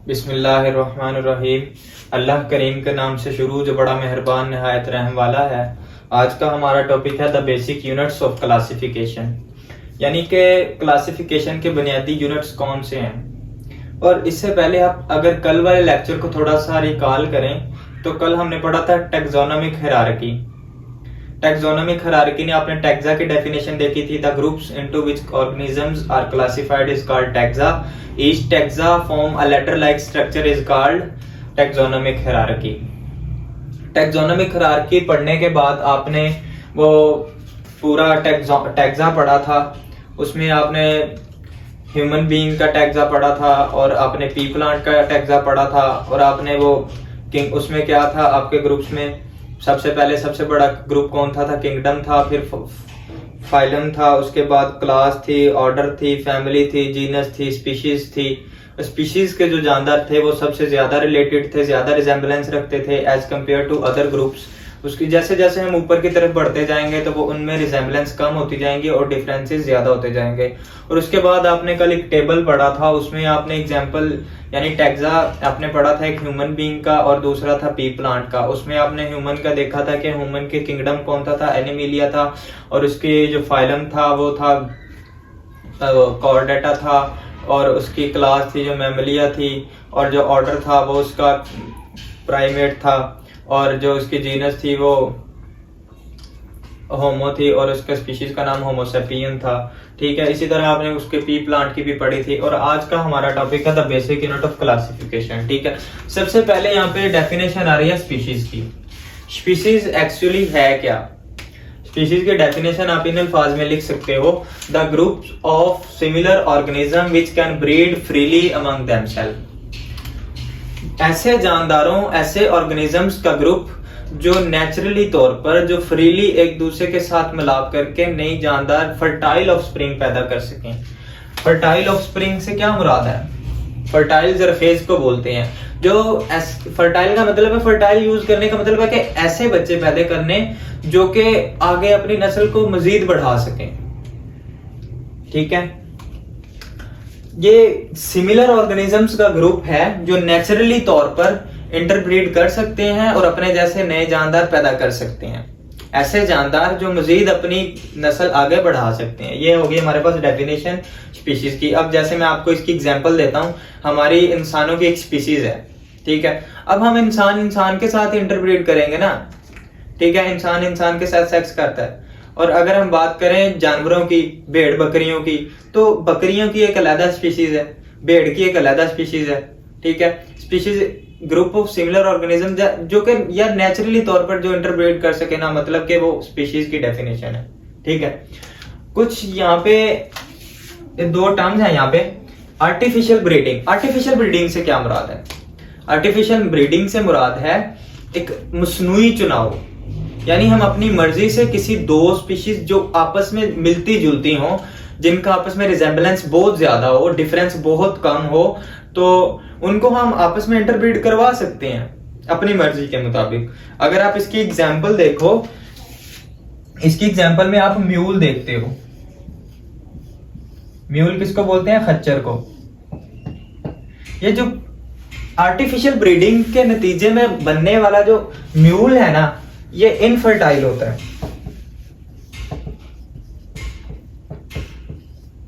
बिस्मिल्लाहिर्रहमानिर्रहीम। अल्लाह करीम के नाम से शुरू जो बड़ा मेहरबान नहायत रहम वाला है। आज का हमारा टॉपिक है the basic units of classification, यानी कि क्लासिफिकेशन के बुनियादी यूनिट्स कौन से हैं। और इससे पहले आप अगर कल वाले लेक्चर को थोड़ा सा रिकॉल करें तो कल हमने पढ़ा था टैक्सोनॉमिक हायरार्की। टैक्सोनॉमिक हायरार्की ने आपने टैक्सा की डेफिनेशन देखी थी। The groups into which organisms are classified is called taxa. Each taxa form a letter like structure is called taxonomic hierarchy. Taxonomic hierarchy पढ़ने के बाद आपने वो पूरा टैक्सा पढ़ा था। उसमें आपने ह्यूमन बीइंग का टैक्सा पढ़ा था और आपने पी प्लांट का टैक्सा पढ़ा था। और आपने वो उसमें क्या था, आपके ग्रुप्स में सबसे पहले सबसे बड़ा ग्रुप कौन था किंगडम था, फिर फाइलम था, उसके बाद क्लास थी, ऑर्डर थी, फैमिली थी, जीनस थी, स्पीशीज थी। स्पीशीज के जो जानदार थे वो सबसे ज्यादा रिलेटेड थे, ज्यादा रिजेम्बलेंस रखते थे as compare to other groups. उसकी जैसे जैसे हम ऊपर की तरफ बढ़ते जाएंगे तो वो उनमें रिजेम्बलेंस कम होती जाएंगी और डिफरेंसेस ज्यादा होते जाएंगे। और उसके बाद आपने कल एक टेबल पढ़ा था, उसमें आपने एग्जांपल यानी टैक्सा आपने पढ़ा था एक ह्यूमन बीइंग का और दूसरा था पी प्लांट का। उसमें आपने ह्यूमन का देखा था कि ह्यूमन के किंगडम कौन था एनिमिलिया था, और उसके जो फाइलम था वो था कॉर्डेटा था, और उसकी क्लास थी जो मैमलिया थी, और जो ऑर्डर था वो उसका प्राइमेट था, और जो उसकी जीनस थी वो होमो थी, और उसका स्पीशीज का नाम होमोसेपियन था। ठीक है, इसी तरह आपने उसके पी प्लांट की भी पढ़ी थी। और आज का हमारा टॉपिक है the basic unit of classification. ठीक है, सबसे पहले यहाँ पे डेफिनेशन आ रही है स्पीशीज की। स्पीशीज एक्चुअली है क्या? स्पीशीज की डेफिनेशन आप इन अल्फाज में लिख सकते हो, the group of similar organism which can breed freely among themselves. ऐसे जानदारों, ऐसे ऑर्गेनिजम्स का ग्रुप जो नेचुरली तौर पर जो फ्रीली एक दूसरे के साथ मिलाप करके नई जानदार फर्टाइल ऑफस्प्रिंग पैदा कर सकें। फर्टाइल ऑफस्प्रिंग से क्या मुराद है? फर्टाइल जरखेज को बोलते हैं। जो फर्टाइल का मतलब है, फर्टाइल यूज करने का मतलब है कि ऐसे बच्चे पैदा करने जो कि आगे अपनी नस्ल को मजीद बढ़ा सकें। ठीक है, ये सिमिलर ऑर्गेनिजम्स का ग्रुप है जो नेचुरली तौर पर इंटरब्रीड कर सकते हैं और अपने जैसे नए जानदार पैदा कर सकते हैं। ऐसे जानदार जो मजीद अपनी नस्ल आगे बढ़ा सकते हैं। ये होगी हमारे पास डेफिनेशन स्पीशीज की। अब जैसे मैं आपको इसकी एग्जांपल देता हूं, हमारी इंसानों की एक स्पीशीज है। ठीक है, अब हम इंसान के साथ इंटरब्रीड करेंगे ना। ठीक है, इंसान के साथ सेक्स करता है। और अगर हम बात करें जानवरों की, भेड़ बकरियों की, तो बकरियों की एक अलग स्पीशीज है, भेड़ की एक अलग स्पीशीज है। ठीक है, species group of similar organism जो कि यार नेचुरली तौर पर जो इंटरब्रीड कर सके ना, मतलब कि वो स्पीशीज की डेफिनेशन है। ठीक है, कुछ यहाँ पे दो टर्म्स हैं यहाँ पे। Artificial breeding. आर्टिफिशियल ब्रीडिंग से क्या मुराद है? आर्टिफिशियल ब्रीडिंग से मुराद है एक मसनूई चुनाव, यानी हम अपनी मर्जी से किसी दो स्पीशीज जो आपस में मिलती जुलती हो, जिनका आपस में रिजेम्बलेंस बहुत ज्यादा हो, डिफरेंस बहुत कम हो, तो उनको हम आपस में इंटरब्रीड करवा सकते हैं अपनी मर्जी के मुताबिक। अगर आप इसकी एग्जांपल देखो, इसकी एग्जांपल में आप म्यूल देखते हो। म्यूल किसको बोलते हैं? खच्चर को। ये जो आर्टिफिशियल ब्रीडिंग के नतीजे में बनने वाला जो म्यूल है ना, ये इनफर्टाइल होता है।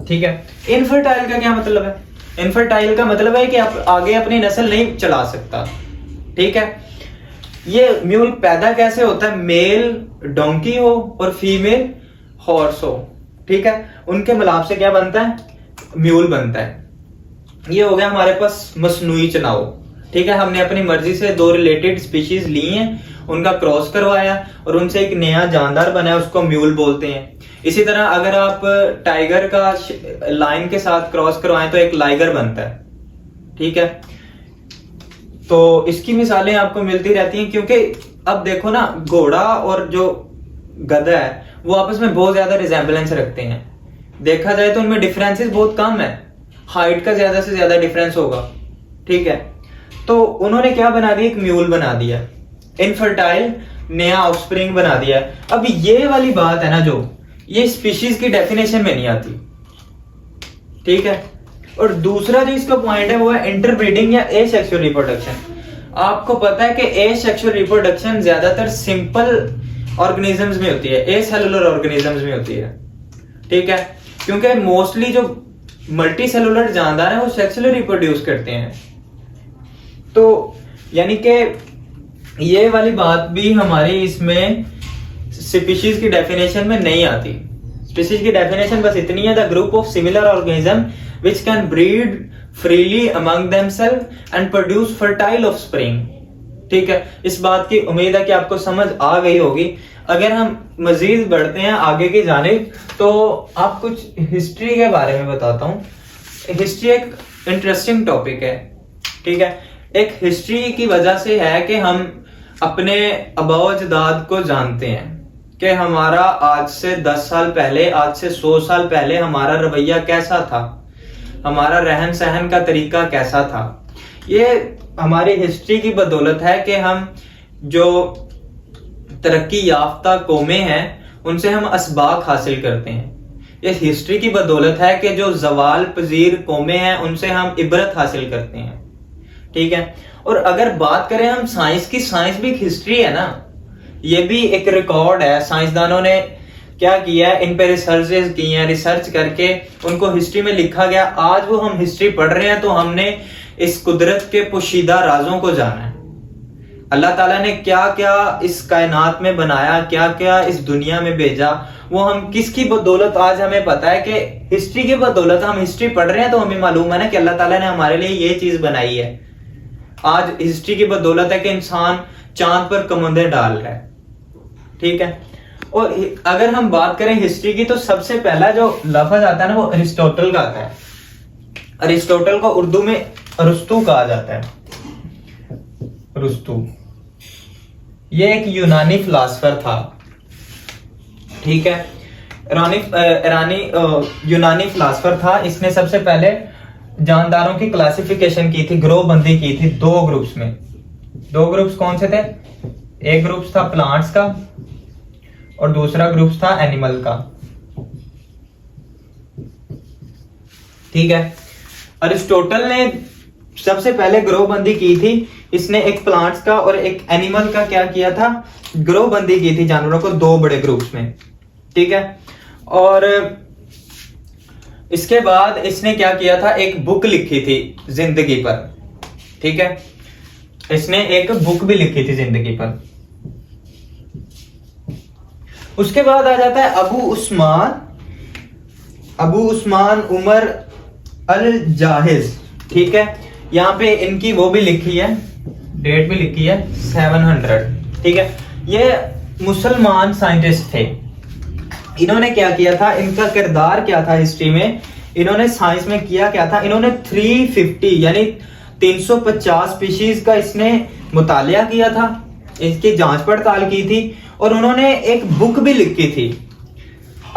ठीक है, इनफर्टाइल का क्या मतलब है? इनफर्टाइल का मतलब है कि आप आगे अपनी नस्ल नहीं चला सकता। ठीक है, ये म्यूल पैदा कैसे होता है? मेल डोंकी हो और फीमेल हॉर्स हो। ठीक है, उनके मिलाप से क्या बनता है? म्यूल बनता है। ये हो गया हमारे पास मसनूई चुनाव। ठीक है, हमने अपनी मर्जी से दो रिलेटेड स्पीशीज ली हैं, उनका क्रॉस करवाया और उनसे एक नया जानदार बनाया, उसको म्यूल बोलते हैं। इसी तरह अगर आप टाइगर का लायन के साथ क्रॉस करवाएं तो एक लाइगर बनता है। ठीक है, तो इसकी मिसालें आपको मिलती रहती हैं, क्योंकि अब देखो ना, घोड़ा और जो गधा है वो आपस में बहुत ज्यादा रिजेम्बलेंस रखते हैं। देखा जाए तो उनमें डिफरेंसेस बहुत कम है, हाइट का ज्यादा से ज्यादा डिफरेंस होगा। ठीक है, तो उन्होंने क्या बना दिया? एक म्यूल बना दिया, इनफर्टाइल नया ऑफस्प्रिंग बना दिया। अब ये वाली बात है ना, जो ये स्पीशीज की डेफिनेशन में नहीं आती। ठीक है, और दूसरा जो इसका पॉइंट है वो है इंटरब्रीडिंग या एसेक्सुअल रिप्रोडक्शन। आपको पता है कि एसेक्सुअल रिप्रोडक्शन ज्यादातर सिंपल ऑर्गेनिजम्स में होती है, एसेलुलर ऑर्गेनिजम्स में होती है, ठीक है, क्योंकि मोस्टली जो मल्टी सेलुलर जानदार है वो सेक्सुअली रिप्रोड्यूस करते हैं। तो यानी कि ये वाली बात भी हमारी इसमें स्पीशीज की डेफिनेशन में नहीं आती। स्पीशीज की डेफिनेशन बस इतनी है, the group of similar organism which can breed freely among themselves and produce fertile offspring. ठीक है, इस बात की उम्मीद है कि आपको समझ आ गई होगी। अगर हम मजीद बढ़ते हैं आगे की जानिब तो आप कुछ हिस्ट्री के बारे में बताता हूँ। हिस्ट्री एक इंटरेस्टिंग टॉपिक है, ठीक है। एक हिस्ट्री की वजह से है कि हम अपने आबाओ अजदाद को जानते हैं कि हमारा आज से 10 साल पहले, आज से 100 साल पहले हमारा रवैया कैसा था, हमारा रहन सहन का तरीका कैसा था। ये हमारी हिस्ट्री की बदौलत है कि हम जो तरक्की याफ्ता कौमें हैं उनसे हम असबाक हासिल करते हैं। ये हिस्ट्री की बदौलत है कि जो जवाल पजीर कौमें हैं उनसे हम इबरत हासिल करते हैं, ठीक है। और अगर बात करें हम साइंस की, साइंस भी एक हिस्ट्री है ना, ये भी एक रिकॉर्ड है। साइंसदानों ने क्या किया है, इन पे रिसर्चेस की हैं, रिसर्च करके उनको हिस्ट्री में लिखा गया। आज वो हम हिस्ट्री पढ़ रहे हैं तो हमने इस कुदरत के पोशीदा राजों को जाना है। अल्लाह ताला ने क्या क्या इस कायनात में बनाया, क्या क्या इस दुनिया में भेजा, वो हम किसकी बदौलत आज हमें पता है कि हिस्ट्री की बदौलत हम हिस्ट्री पढ़ रहे हैं तो हमें मालूम है ना कि अल्लाह ताला ने हमारे लिए ये चीज बनाई है। आज हिस्ट्री की बदौलत है कि इंसान चांद पर कमंदे डाल रहा है, ठीक है। और अगर हम बात करें हिस्ट्री की तो सबसे पहला जो लफ्ज आता है ना वो अरिस्टोटल का आता है। अरिस्टोटल को उर्दू में अरस्तु कहा जाता है, अरस्तु। ये एक यूनानी फिलासफर था, ठीक है, यूनानी फिलासफर था। इसने सबसे पहले जानदारों की क्लासिफिकेशन की थी, ग्रोह बंदी की थी 2 ग्रुप्स में। 2 ग्रुप्स कौन से थे? एक ग्रुप था प्लांट्स का और दूसरा ग्रुप था एनिमल का, ठीक है। अरिस्टोटल ने सबसे पहले ग्रोह बंदी की थी। इसने एक प्लांट्स का और एक एनिमल का क्या किया था, ग्रोह बंदी की थी जानवरों को 2 बड़े ग्रुप्स में, ठीक है। और इसके बाद इसने क्या किया था, एक बुक लिखी थी जिंदगी पर, ठीक है। इसने एक बुक भी लिखी थी जिंदगी पर। उसके बाद आ जाता है अबू उस्मान उमर अल जाहिज, ठीक है। यहाँ पे इनकी वो भी लिखी है, डेट भी लिखी है 700, ठीक है। ये मुसलमान साइंटिस्ट थे। इन्होंने क्या किया था, इनका किरदार क्या था हिस्ट्री में, इन्होंने साइंस में किया क्या था, इन्होंने 350 यानी 350 स्पीशीज का इसने मुतालिया किया था, इसकी जांच पड़ताल की थी और उन्होंने एक बुक भी लिखी थी।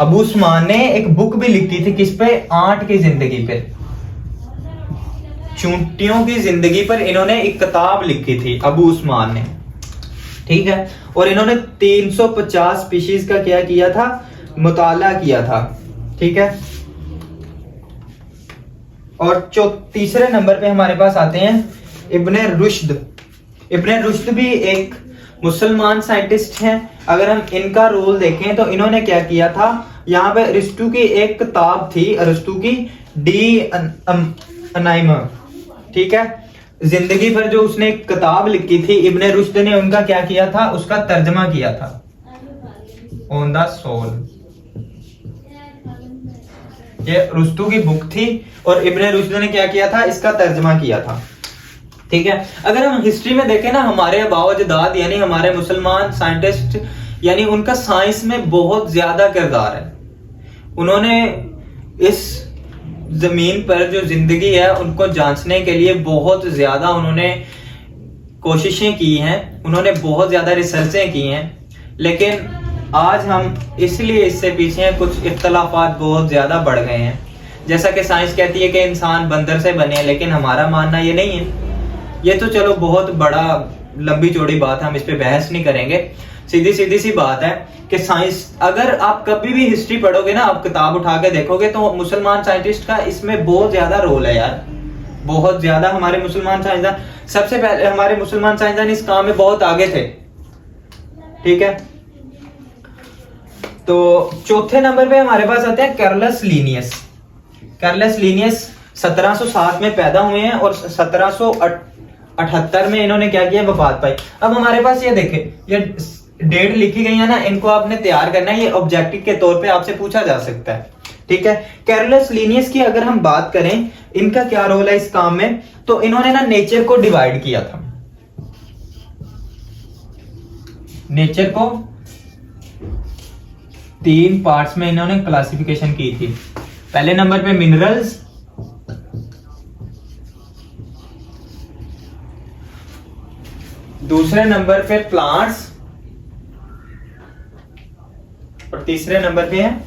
अबू उस्मान ने एक बुक भी लिखी थी, किस पे, आंट की जिंदगी पे, चूंटियों की जिंदगी पर इन्होंने एक किताब लिखी थी अबू उस्मान ने, ठीक है। और इन्होंने 350 स्पीशीज का क्या किया था, मुताला किया था, ठीक है। और तीसरे नंबर पे हमारे पास आते हैं इब्ने रुश्द। इब्ने रुश्द भी एक मुसलमान साइंटिस्ट हैं। अगर हम इनका रोल देखें तो इन्होंने क्या किया था, यहाँ पे अरिस्टो की एक किताब थी, अरिस्टो की डी अनाइमा, ठीक है, जिंदगी पर जो उसने एक किताब लिखी थी, इब्ने रुश्द ने उनका क्या किया था, उसका तर्जमा किया था, ऑन द सोल। ये रुस्तु की बुक थी और इब्ने रुश्द ने क्या किया था, इसका तर्जमा किया था, ठीक है। अगर हम हिस्ट्री में देखें ना, हमारे आबाओ अजदाद यानी हमारे मुसलमान साइंटिस्ट, यानी उनका साइंस में बहुत ज्यादा किरदार है। उन्होंने इस जमीन पर जो जिंदगी है उनको जांचने के लिए बहुत ज्यादा उन्होंने कोशिशें की हैं, उन्होंने बहुत ज्यादा रिसर्चें की हैं। लेकिन आज हम इसलिए इससे पीछे हैं, कुछ इख्तलाफात बहुत ज्यादा बढ़ गए हैं। जैसा कि साइंस कहती है कि इंसान बंदर से बने, लेकिन हमारा मानना ये नहीं है। ये तो चलो बहुत बड़ा लंबी चौड़ी बात है, हम इस पे बहस नहीं करेंगे। सीधी सीधी सी बात है कि साइंस, अगर आप कभी भी हिस्ट्री पढ़ोगे ना, आप किताब उठा के देखोगे तो मुसलमान साइंटिस्ट का इसमें बहुत ज्यादा रोल है यार, बहुत ज्यादा। हमारे मुसलमान साइंसदान, सबसे पहले हमारे मुसलमान साइंसदान इस काम में बहुत आगे थे, ठीक है। तो चौथे नंबर पे हमारे पास आते हैं कैरलस लीनियस। कैरलस लीनियस 1707 में पैदा हुए हैं और 1778 में इन्होंने क्या किया, वफात पाई। अब हमारे पास ये देखें, ये डेट लिखी गई है ना, इनको आपने तैयार करना है, ये ऑब्जेक्टिव के तौर पे आपसे पूछा जा सकता है, ठीक है। कैरलस लीनियस की अगर हम बात करें, इनका क्या रोल है इस काम में, तो इन्होंने ना नेचर को डिवाइड किया था, नेचर को 3 पार्ट्स में इन्होंने क्लासिफिकेशन की थी। पहले नंबर पे मिनरल्स, दूसरे नंबर पे प्लांट्स, और तीसरे नंबर पे है,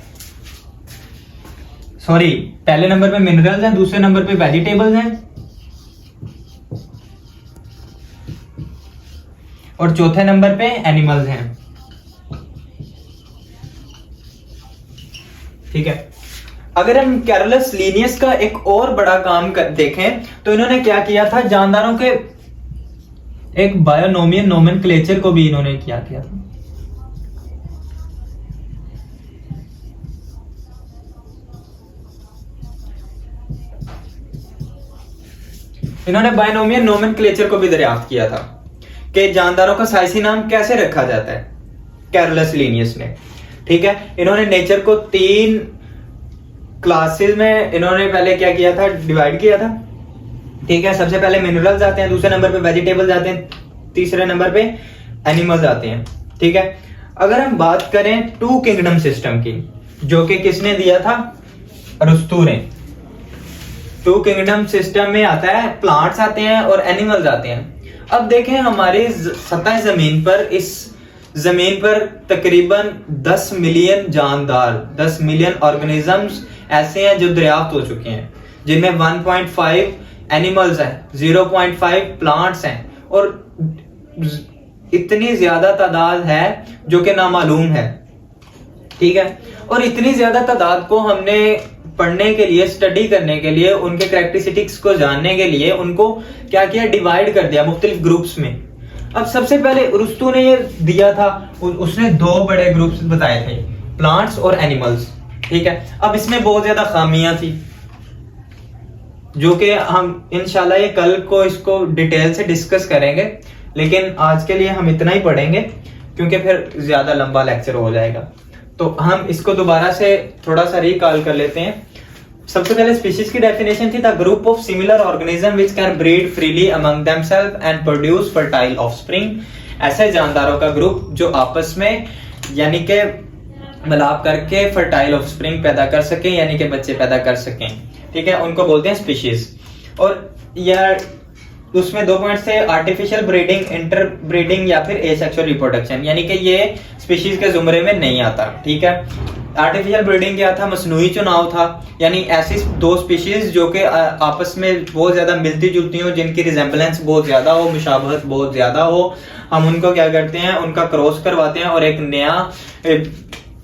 सॉरी, पहले नंबर पे मिनरल्स हैं, दूसरे नंबर पे वेजिटेबल्स हैं, और चौथे नंबर पे एनिमल्स हैं, ठीक है। अगर हम कैरलस लीनियस का एक और बड़ा काम देखें तो इन्होंने क्या किया था, जानदारों के एक बायोनोमियल नोमेनक्लेचर को भी इन्होंने क्या किया था। इन्होंने बायोनोमियल नोमेनक्लेचर को भी दरियाफ्त किया था कि जानदारों का साइंसी नाम कैसे रखा जाता है, कैरलस लीनियस ने, ठीक है। इन्होंने नेचर को 3 क्लासेस में इन्होंने पहले क्या किया था, डिवाइड किया था, ठीक है। सबसे पहले मिनरल्स आते हैं, दूसरे नंबर पे वेजिटेबल्स आते हैं, तीसरे नंबर पे एनिमल्स आते हैं, ठीक है। अगर हम बात करें 2 किंगडम सिस्टम की, जो कि किसने दिया था, अरस्तू ने। 2 किंगडम सिस्टम में आता है, प्लांट्स आते हैं और एनिमल्स आते हैं। अब देखें हमारी सतह जमीन पर, इस जमीन पर तकरीबन 10 मिलियन जानदार, 10 मिलियन ऑर्गेनिजम्स ऐसे हैं जो दरियाफ्त हो चुके हैं, जिनमें 1.5 एनिमल्स हैं, 0.5 प्लांट्स हैं, और इतनी ज्यादा तादाद है जो कि नामालूम है, ठीक है। और इतनी ज्यादा तादाद को हमने पढ़ने के लिए, स्टडी करने के लिए, उनके कैरेक्टरिस्टिक्स को जानने के लिए उनको क्या किया, डिवाइड कर दिया मुख्तलिफ ग्रुप्स में। अब सबसे पहले अरस्तू ने ये दिया था, उसने 2 बड़े ग्रुप्स बताए थे, प्लांट्स और एनिमल्स, ठीक है। अब इसमें बहुत ज्यादा खामियां थी, जो कि हम इंशाल्लाह ये कल को इसको डिटेल से डिस्कस करेंगे, लेकिन आज के लिए हम इतना ही पढ़ेंगे क्योंकि फिर ज्यादा लंबा लेक्चर हो जाएगा। तो हम इसको दोबारा से थोड़ा सा रिकॉल कर लेते हैं। सबसे पहले स्पीशीज की डेफिनेशन थी, the group of similar organism which can breed freely among themselves and produce fertile offspring. ऐसे जानदारों का ग्रुप जो आपस में यानी कि मिलाप करके फर्टाइल ऑफस्प्रिंग पैदा कर सकें, यानी कि बच्चे पैदा कर सकें, ठीक है, उनको बोलते हैं स्पीशीज। और यार उसमें 2 पॉइंट्स थे, आर्टिफिशियल ब्रीडिंग, इंटर ब्रीडिंग या फिर एसेक्सुअल रिप्रोडक्शन, यानी कि ये स्पीशीज के जुमरे में नहीं आता, ठीक है। आर्टिफिशियल ब्रीडिंग क्या था, मसनूई चुनाव था, यानी ऐसी 2 स्पीशीज जो कि आपस में बहुत ज्यादा मिलती जुलती हो, जिनकी रिजेम्बलेंस बहुत ज्यादा हो, मुशाबहत बहुत ज्यादा हो, हम उनको क्या करते हैं, उनका क्रॉस करवाते हैं और एक नया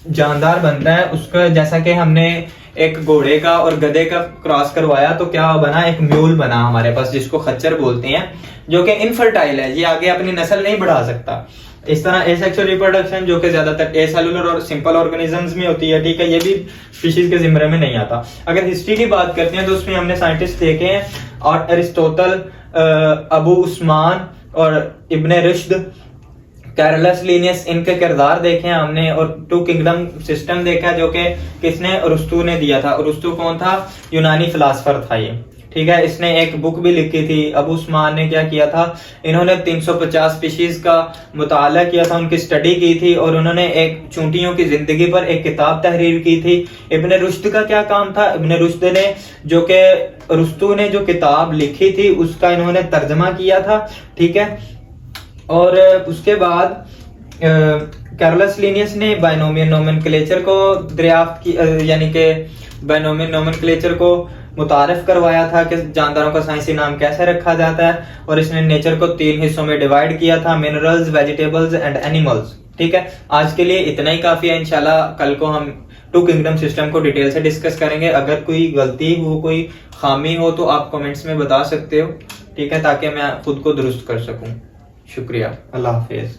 जानदार बनता है उसका। जैसा कि हमने एक घोड़े का और गधे का क्रॉस करवाया तो क्या बना, एक म्यूल बना हमारे पास, जिसको खच्चर बोलते हैं, जो कि इनफर्टाइल है, ये आगे अपनी नस्ल नहीं बढ़ा सकता। इस तरह एसेक्सुअल रिप्रोडक्शन जो कि ज्यादातर एसेलुलर और सिंपल ऑर्गेनिजम्स में होती है, ठीक है, ये भी स्पीशीज के जिम्मे में नहीं आता। अगर हिस्ट्री की बात करते हैं तो उसमें हमने साइंटिस्ट देखे हैं, और अरिस्टोटल, अबू उस्मान और इब्ने रुश्द, कैरलस लीनियस, इनके किरदार देखे हैं हमने, और 2 किंगडम सिस्टम देखा जो कि किसने, अरस्तू ने दिया था। अरस्तू कौन था, यूनानी फिलासफर था ये, ठीक है। इसने एक बुक भी लिखी थी। अबू उस्मान ने क्या किया था, इन्होंने 350 स्पीशीज का मुताला किया था, उनकी स्टडी की थी, और उन्होंने एक चूंटियों की जिंदगी पर एक किताब तहरीर की थी। इब्ने रुश्द का क्या काम था, इब्ने रुश्द ने जो कि अरस्तू ने जो किताब लिखी थी उसका इन्होंने तर्जमा किया था, ठीक है। और उसके बाद कैरलस लीनियस ने बायनोमियल नोमेनक्लेचर को दरियाफ्त की, यानी कि बायनोमियल नोमेनक्लेचर को मुतारिफ करवाया था कि जानदारों का साइंसी नाम कैसे रखा जाता है, और इसने नेचर को 3 हिस्सों में डिवाइड किया था, मिनरल्स, वेजिटेबल्स एंड एनिमल्स, ठीक है, आज के लिए इतना ही काफी है। इंशाल्लाह कल को हम टू किंगडम सिस्टम को डिटेल से डिस्कस करेंगे। अगर कोई गलती हो, कोई खामी हो तो आप कमेंट्स में बता सकते हो, ठीक है, ताकि मैं खुद को दुरुस्त कर सकूं। शुक्रिया, अल्लाह हाफिज।